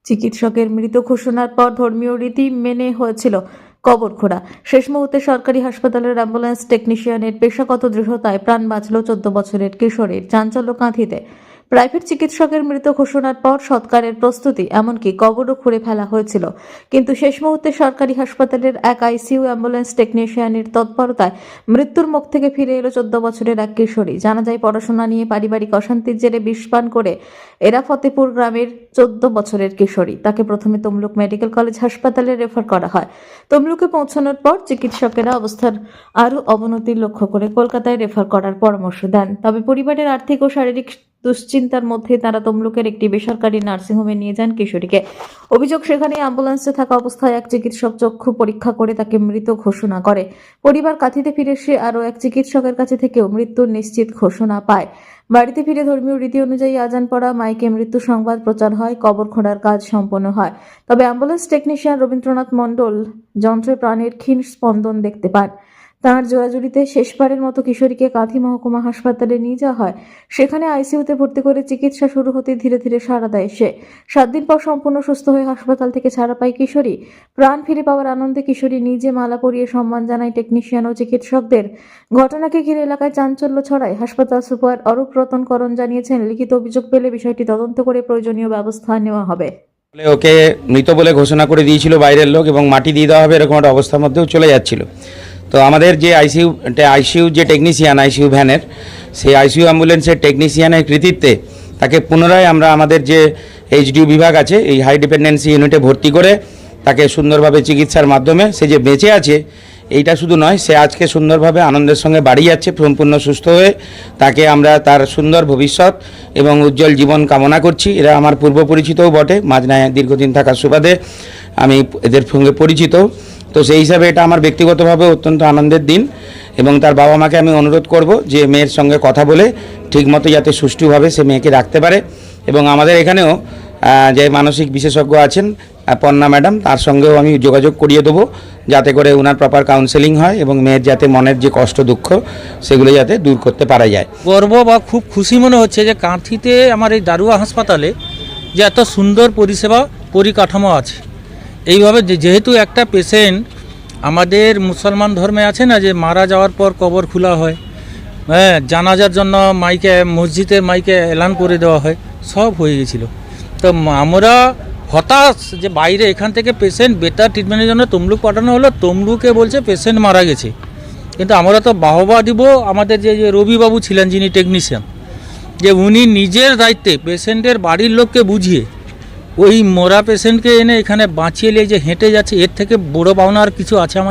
চিকিৎসকের মৃত ঘোষণার পর ধর্মীয় রীতি মেনে হয়েছিল কবর খোঁড়া। শেষ মুহূর্তে সরকারি হাসপাতালের অ্যাম্বুলেন্স টেকনিশিয়ানের পেশাগত দৃঢ়তায় প্রাণ বাঁচল 14 বছরের কিশোরীর। চাঞ্চল্য কাঁথিতে প্রাইভেট চিকিৎসকের মৃত ঘোষণার পর সৎকারের প্রস্তুতি, এমনকি কবরও খুঁড়ে ফেলা হয়েছিল। কিন্তু শেষ মুহূর্তে সরকারি হাসপাতালের এক আইসিইউ অ্যাম্বুলেন্স টেকনিশিয়ানের তৎপরতায় মৃত্যুর মুখ থেকে ফিরে এলো 14 বছরের এক কিশোরী। জানা যায়, পড়াশোনা নিয়ে পারিবারিক অশান্তির জেরে বিষপান করে এরা ফতেপুর গ্রামের 14 বছরের কিশোরী। তাকে প্রথমে তমলুক মেডিকেল কলেজ হাসপাতালে রেফার করা হয়। তমলুকে পৌঁছানোর পর চিকিৎসকেরা অবস্থার আরও অবনতির লক্ষ্য করে কলকাতায় রেফার করার পরামর্শ দেন। তবে পরিবারের আর্থিক ও শারীরিক দুশ্চিন্তার মধ্যে তারা তমলুকের একটি বেসরকারি নার্সিংহোমে নিয়ে যান কিশোরীকে। অভিযোগ, সেখানে অ্যাম্বুলেন্সে থাকা অবস্থায় এক চিকিৎসক চক্ষু পরীক্ষা করে তাকে মৃত ঘোষণা করে। পরিবার কাঁথিতে ফিরে এসে আরও এক চিকিৎসকের কাছে থেকেও মৃত্যুর নিশ্চিত ঘোষণা পায়। বাড়িতে ফিরে ধর্মীয় রীতি অনুযায়ী আজান পড়া, মাইকে মৃত্যু সংবাদ প্রচার হয়, কবর খোঁড়ার কাজ সম্পন্ন হয়। তবে অ্যাম্বুলেন্স টেকনিশিয়ান রবীন্দ্রনাথ মণ্ডল যন্ত্রে প্রাণের ক্ষীণ স্পন্দন দেখতে পান। তাঁর জোড়াজুড়িতে শেষবারের মতো কিশোরীকে কাঁথি মহকুমা হাসপাতালে নিয়ে যাওয়া হয়। সেখানে আইসিইউতে ভর্তি করে চিকিৎসা শুরু হতে ধীরে ধীরে সাড়া দেয় সে। 7 দিন পর সম্পূর্ণ সুস্থ হয়ে হাসপাতাল থেকে ছাড়া পায় কিশোরী। প্রাণ ফিরে পাওয়ার আনন্দে কিশোরী নিজে মালা পরিয়ে সম্মান জানায় টেকনিশিয়ান ও চিকিৎসকদের। ঘটনাকে ঘিরে এলাকায় চাঞ্চল্য ছড়ায়। হাসপাতাল সুপার অরূপ রতনকরণ জানিয়েছেন, লিখিত অভিযোগ পেলে বিষয়টি তদন্ত করে প্রয়োজনীয় ব্যবস্থা নেওয়া হবে। ওকে মৃত বলে ঘোষণা করে দিয়েছিল বাইরের লোক, এবং মাটি দিয়ে দেওয়া হবে এরকম একটা অবস্থার মধ্যেও চলে যাচ্ছিল। তো আমাদের যে আইসিইউ যে টেকনিশিয়ান, আইসিইউ ভ্যানের, সেই আইসিইউ অ্যাম্বুলেন্সের টেকনিশিয়ানের কৃতিত্বে তাকে পুনরায় আমরা আমাদের যে এইচডিউ বিভাগ আছে, এই হাই ডিপেন্ডেন্সি ইউনিটে ভর্তি করে তাকে সুন্দরভাবে চিকিৎসার মাধ্যমে সে যে বেঁচে আছে, এইটা শুধু নয়, সে আজকে সুন্দরভাবে আনন্দের সঙ্গে বাড়ি যাচ্ছে সম্পূর্ণ সুস্থ হয়ে। তাকে আমরা তার সুন্দর ভবিষ্যৎ এবং উজ্জ্বল জীবন কামনা করছি। এরা আমার পূর্ব পরিচিতও বটে, মাঝনায় দীর্ঘদিন থাকার সুবাদে আমি এদের সঙ্গে পরিচিত। তো সেই হিসাবে এটা আমার ব্যক্তিগতভাবে অত্যন্ত আনন্দের দিন, এবং তার বাবা মাকে আমি অনুরোধ করব যে মেয়ের সঙ্গে কথা বলে ঠিকমতো যাতে সুষ্ঠুভাবে সে মেয়েকে রাখতে পারে। এবং আমাদের এখানেও যে মানসিক বিশেষজ্ঞ আছেন পন্না ম্যাডাম, তার সঙ্গেও আমি যোগাযোগ করিয়ে দেবো, যাতে করে ওনার প্রপার কাউন্সেলিং হয় এবং মেয়ের যাতে মনের যে কষ্ট দুঃখ সেগুলো যাতে দূর করতে পারা যায়। গর্ব বা খুব খুশি মনে হচ্ছে যে কাঁথিতে আমার এই দারুয়া হাসপাতালে যে এত সুন্দর পরিষেবা পরিকাঠামো আছে। এইভাবে যেহেতু একটা পেশেন্ট আমাদের মুসলমান ধর্মে আছে না, যে মারা যাওয়ার পর কবর খোলা হয়, হ্যাঁ, জানাজার জন্য মাইকে মসজিদে মাইকে এলান করে দেওয়া হয়, সব হয়ে গেছিলো। তো আমরা হতাশ যে বাইরে এখান থেকে পেশেন্ট বেটার ট্রিটমেন্টের জন্য তমলুক পাঠানো হলো, তমলুকে বলছে পেশেন্ট মারা গেছে। কিন্তু আমরা তো বাহবা দিব আমাদের যে রবিবাবু ছিলেন যিনি টেকনিশিয়ান, যে উনি নিজের দায়িত্বে পেশেন্টের বাড়ির লোককে বুঝিয়ে ওই মরা পেশেন্টকে এনে এখানে বাঁচিয়ে নিয়ে যে হেঁটে যাচ্ছে, এর থেকে বড় পাওনা আর কিছু আছে আমাদের?